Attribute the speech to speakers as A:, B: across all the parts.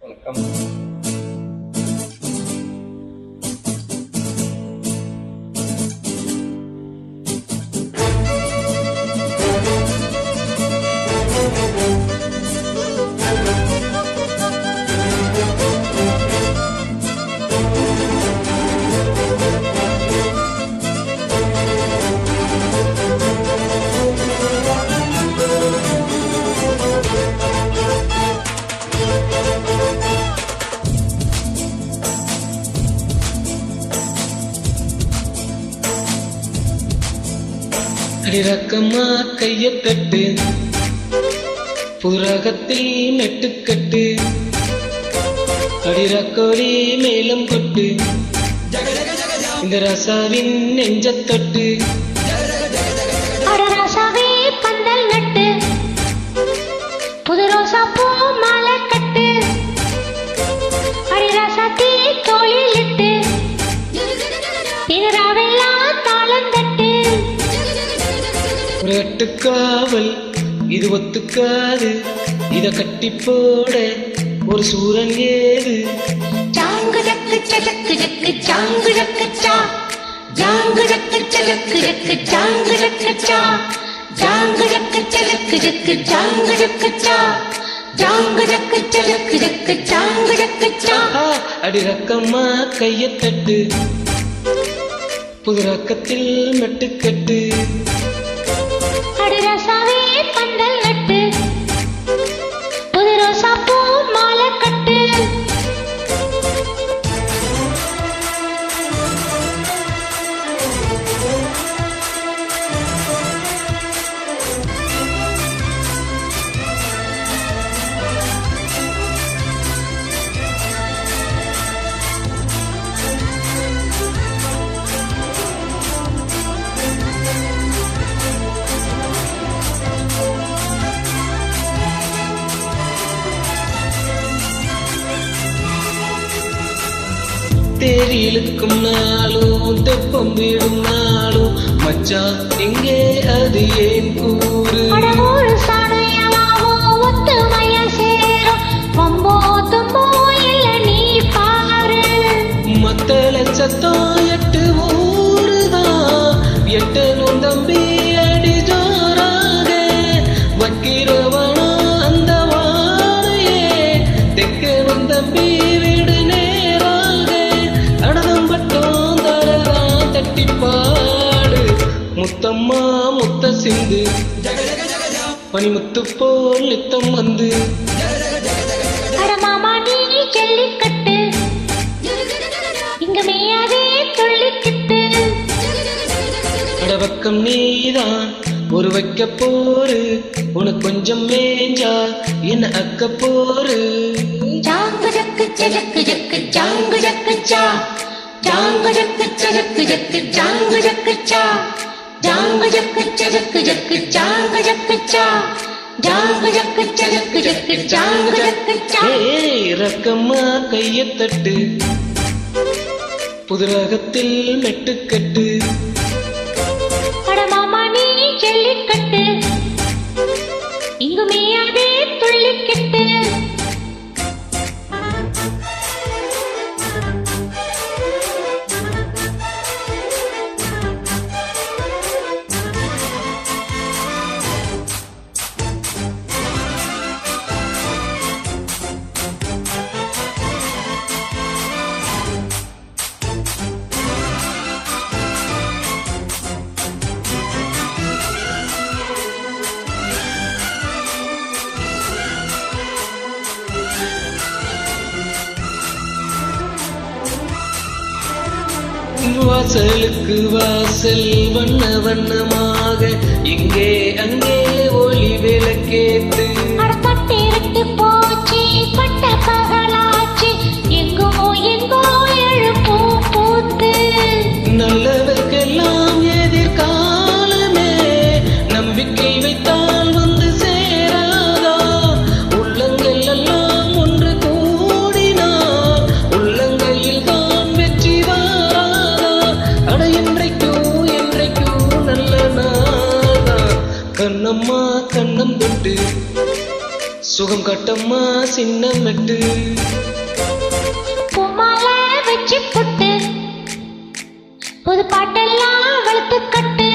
A: வணக்கம்.
B: அடிரக்கமா கைய தட்டு, புரகத்தில் நெட்டுக்கட்டு, அடிரக்கோடி மேலும் கொட்டு, இந்த ரசாவின் நெஞ்சத்தொட்டு.
C: ரசாவே பந்தல் நட்டு, புது ரோசா பூ மாலை கட்டு, அடி ரசாத்தி தோளில் இட்டு, இது ராவெல்லாம் தாளம் தட்டு.
B: ஒரு எட்டுக்காவல் இது ஒத்துக்காது, இத கட்டி போட ஒரு சூரன் ஏது.
C: ஜாங்கு ஜக்கு ஜக்கு ஜக்கு ஜாங்கு ஜக்கு ஜா, ஜாங்கு ஜக்கு ஜக்கு ஜக்கு ஜாங்கு ஜக்கு ஜா, ஜாங்கு ஜக்கு ஜக்கு ஜக்கு ஜாங்கு ஜக்கு ஜா, ஜாங்கு ஜக்கு ஜக்கு ஜக்கு ஜாங்கு ஜக்கு ஜா.
B: அடிரக்கமா கைய தட்டு, புது ரக்கத்தில் நட்டுக்கட்டு.
C: அடி ரசாவே பந்தல் நட்டு, புது ரோசா பூ மாலை கட்டு.
B: தேரிலுக்கும் நாளும் தெப்பம் விடும் நாளும் மச்சான் எங்கே அது ஏன் கூறு.
C: ஒரு சடையலாவோ ஒத்துமைய சேரும், வம்போ தும்போ இல்ல நீ பாரு.
B: மத்தள சத்தம் எட்டு ஊருதான், எட்டனும் தம்பி அடி ஜோராக வக்கிரவனா அந்த வாழையே, தெக்கனும் தம்பி வீடு நேராக அடதம் பட்டம் தரதான் தட்டி பாடு. முத்தம்மா முத்த சிந்து பனிமுத்து போல் நித்தம் வந்து.
C: அட மாமா நீ ஜல்லிக்கட்டு, இங்க மேயாதே துள்ளிக்கிட்டு.
B: அடவக்கம் நீதான் ஒரு வைக்க போரு, உனக்கு கொஞ்சம் மேஞ்சா என்ன அக்க போரு.
C: ஜாங்கு ஜக்கு ஜக்கு ஜக்கு ஜாங்கு ஜக்கு ஜா, ஜாங்கு ஜக்கு ஜக்கு ஜக்கு ஜாங்கு ஜக்கு ஜா, ஜாங்கு ஜக்கு ஜக்கு ஜக்கு ஜாங்கு ஜக்கு ஜா, ஜாங்கு ஜக்கு ஜக்கு ஜக்கு ஜாங்கு ஜக்கு ஜா.
B: ரக்கம்மா கைய தட்டு, புது ரகத்தில் மெட்டுக்கட்டு.
C: அட மாமா நீ ஜல்லிக்கட்டு, இங்கு மேயாதே துள்ளிக்கிட்டு.
B: வாசலுக்கு வாசல் வண்ண வண்ணமாக, இங்கே அங்கே ஒளி விளக்கேத்து.
C: அடப்பட்டிருட்டு போச்சு பட்ட பகலாச்சு, எங்கோ எங்கோ எழுப்பூ பூத்து.
B: நல்லவர்க்கெல்லாம் எதிர்காலமே, நம்பிக்கை வைத்தால் வந்து சேராதா. உள்ளங்கள் எல்லாம் ஒன்று கூடினால் உள்ளங்கையில் தான் வெற்றி வாராதா. அட என்றைக்கோ என்றைக்கோ நல்ல நாளா. கண்ணம்மா கண்ணம் தொட்டு சுகம் கட்டம்மா சின்ன மெட்டு.
C: புது பாட்டெல்லாம் வளர்த்து கட்டு.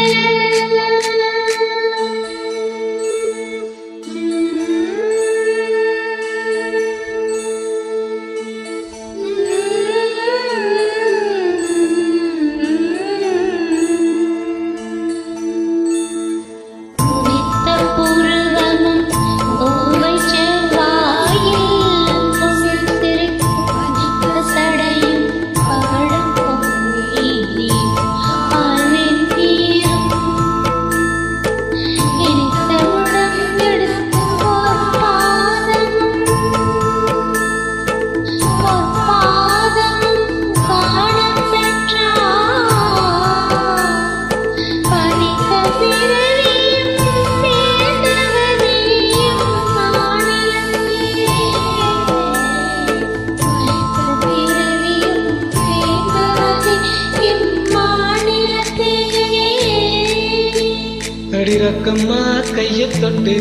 B: அடிரக்கம்மா கைய தொட்டு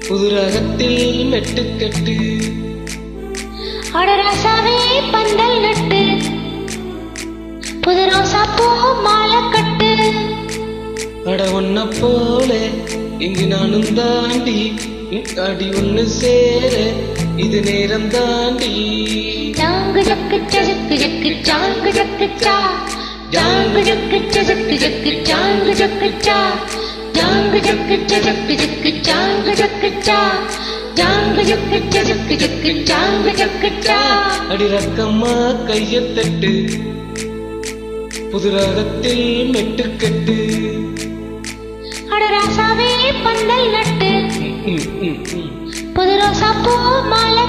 B: புது ரகத்தில் மெட்டுக்கட்டு.
C: அடராசாவே பந்தல் நட்டு புது ரோசா பூ மாலை கட்டு.
B: அட ஒன்ன போல இங்கு நானும் தாண்டி அடி ஒண்ணு சேர இது நேரம் தாண்டி.
C: ஜாங்கு ஜக்கு ஜக்கு ஜக்கு ஜாங்கு ஜக்கு ஜா ஜாங்கு ஜக்கு ஜக்கு ஜக்கு ஜாங்கு ஜக்கு ஜா ஜாங்கு ஜக்கு ஜக்கு ஜக்கு ஜாங்கு ஜக்கு ஜா ஜாங்கு ஜக்கு ஜக்கு ஜக்கு ஜாங்கு ஜக்கு ஜா.
B: அடி ரக்கம்மா கைய தட்டு புது ரகத்தில் மெட்டுக்கட்டு.
C: அடராசாவே பந்தல் நட்டு புது ரோசா பூ மாலை